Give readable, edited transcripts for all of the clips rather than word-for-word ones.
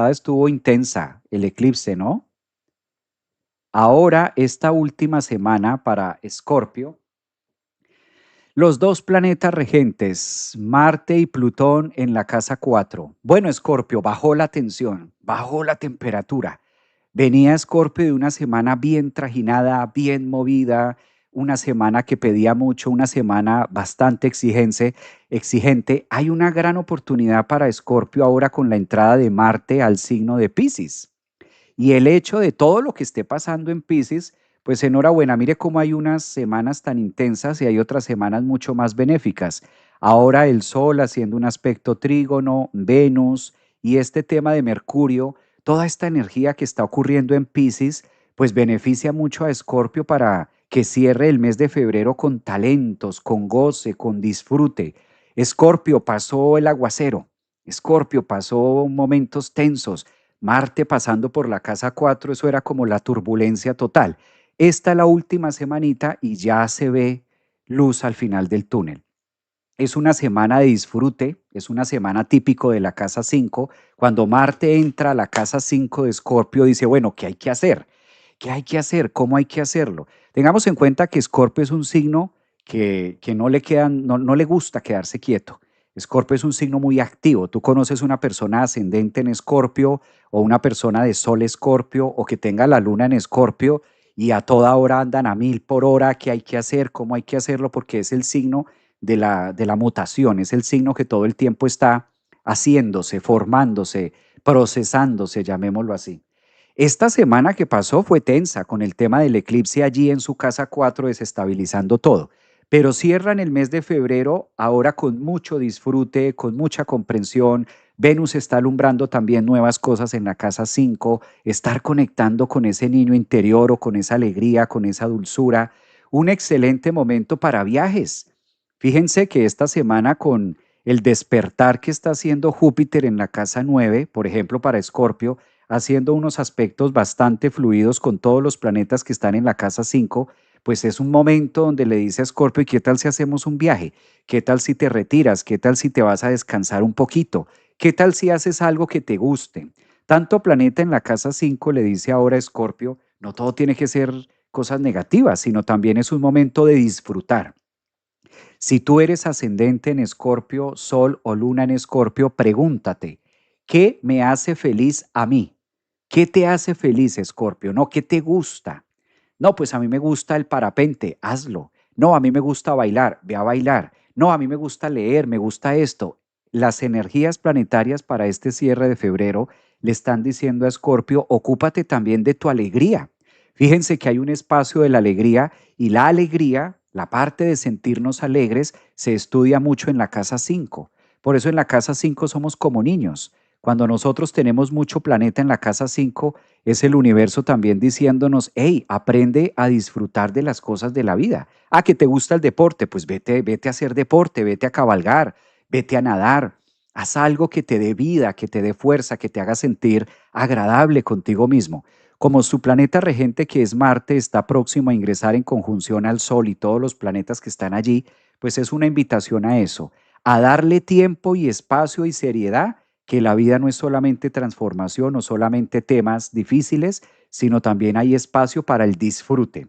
Estuvo intensa el eclipse, ¿no? Ahora, esta última semana para Escorpio, los dos planetas regentes, Marte y Plutón en la casa 4. Bueno, Escorpio, bajó la tensión, bajó la temperatura. Venía Escorpio de una semana bien trajinada, bien movida, una semana que pedía mucho, una semana bastante exigente. Hay una gran oportunidad para Escorpio ahora con la entrada de Marte al signo de Piscis. Y el hecho de todo lo que esté pasando en Piscis, pues enhorabuena, mire cómo hay unas semanas tan intensas y hay otras semanas mucho más benéficas. Ahora el Sol haciendo un aspecto trígono, Venus y este tema de Mercurio, toda esta energía que está ocurriendo en Piscis, pues beneficia mucho a Escorpio para que cierre el mes de febrero con talentos, con goce, con disfrute. Escorpio pasó el aguacero, Escorpio pasó momentos tensos, Marte pasando por la casa 4, eso era como la turbulencia total. Esta es la última semanita y ya se ve luz al final del túnel. Es una semana de disfrute, es una semana típico de la casa 5. Cuando Marte entra a la casa 5 de Escorpio, dice, bueno, ¿qué hay que hacer? ¿Qué hay que hacer? ¿Cómo hay que hacerlo? Tengamos en cuenta que Escorpio es un signo que no le gusta quedarse quieto. Escorpio es un signo muy activo. Tú conoces una persona ascendente en Escorpio o una persona de Sol Escorpio o que tenga la luna en Escorpio y a toda hora andan a 1000 por hora. ¿Qué hay que hacer? ¿Cómo hay que hacerlo? Porque es el signo de la mutación, es el signo que todo el tiempo está haciéndose, formándose, procesándose, llamémoslo así. Esta semana que pasó fue tensa con el tema del eclipse allí en su casa 4 desestabilizando todo, pero cierran el mes de febrero ahora con mucho disfrute, con mucha comprensión. Venus está alumbrando también nuevas cosas en la casa 5, estar conectando con ese niño interior o con esa alegría, con esa dulzura. Un excelente momento para viajes. Fíjense que esta semana con el despertar que está haciendo Júpiter en la casa 9, por ejemplo, para Escorpio, haciendo unos aspectos bastante fluidos con todos los planetas que están en la casa 5, pues es un momento donde le dice a Escorpio, ¿y qué tal si hacemos un viaje? ¿Qué tal si te retiras? ¿Qué tal si te vas a descansar un poquito? ¿Qué tal si haces algo que te guste? Tanto planeta en la casa 5 le dice ahora a Escorpio, no todo tiene que ser cosas negativas, sino también es un momento de disfrutar. Si tú eres ascendente en Escorpio, Sol o Luna en Escorpio, pregúntate, ¿qué me hace feliz a mí? ¿Qué te hace feliz, Escorpio? No, ¿qué te gusta? No, pues a mí me gusta el parapente, hazlo. No, a mí me gusta bailar, ve a bailar. No, a mí me gusta leer, me gusta esto. Las energías planetarias para este cierre de febrero le están diciendo a Escorpio, ocúpate también de tu alegría. Fíjense que hay un espacio de la alegría y la alegría, la parte de sentirnos alegres, se estudia mucho en la casa 5. Por eso en la casa 5 somos como niños. Cuando nosotros tenemos mucho planeta en la casa 5, es el universo también diciéndonos, hey, aprende a disfrutar de las cosas de la vida. Ah, que te gusta el deporte, pues vete a hacer deporte, vete a cabalgar, vete a nadar. Haz algo que te dé vida, que te dé fuerza, que te haga sentir agradable contigo mismo. Como su planeta regente, que es Marte, está próximo a ingresar en conjunción al Sol y todos los planetas que están allí, pues es una invitación a eso, a darle tiempo y espacio y seriedad, que la vida no es solamente transformación o solamente temas difíciles, sino también hay espacio para el disfrute.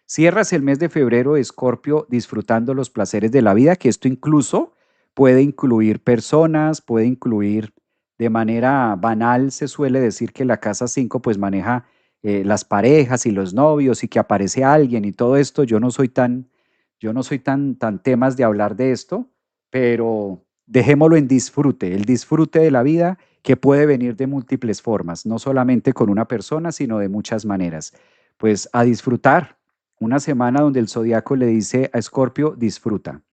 Cierras el mes de febrero, Escorpio, disfrutando los placeres de la vida, que esto incluso puede incluir personas, puede incluir de manera banal, se suele decir que la casa 5 pues maneja las parejas y los novios y que aparece alguien y todo esto. Yo no soy tan temas de hablar de esto, pero dejémoslo en disfrute, el disfrute de la vida que puede venir de múltiples formas, no solamente con una persona, sino de muchas maneras. Pues a disfrutar, una semana donde el zodiaco le dice a Escorpio, disfruta.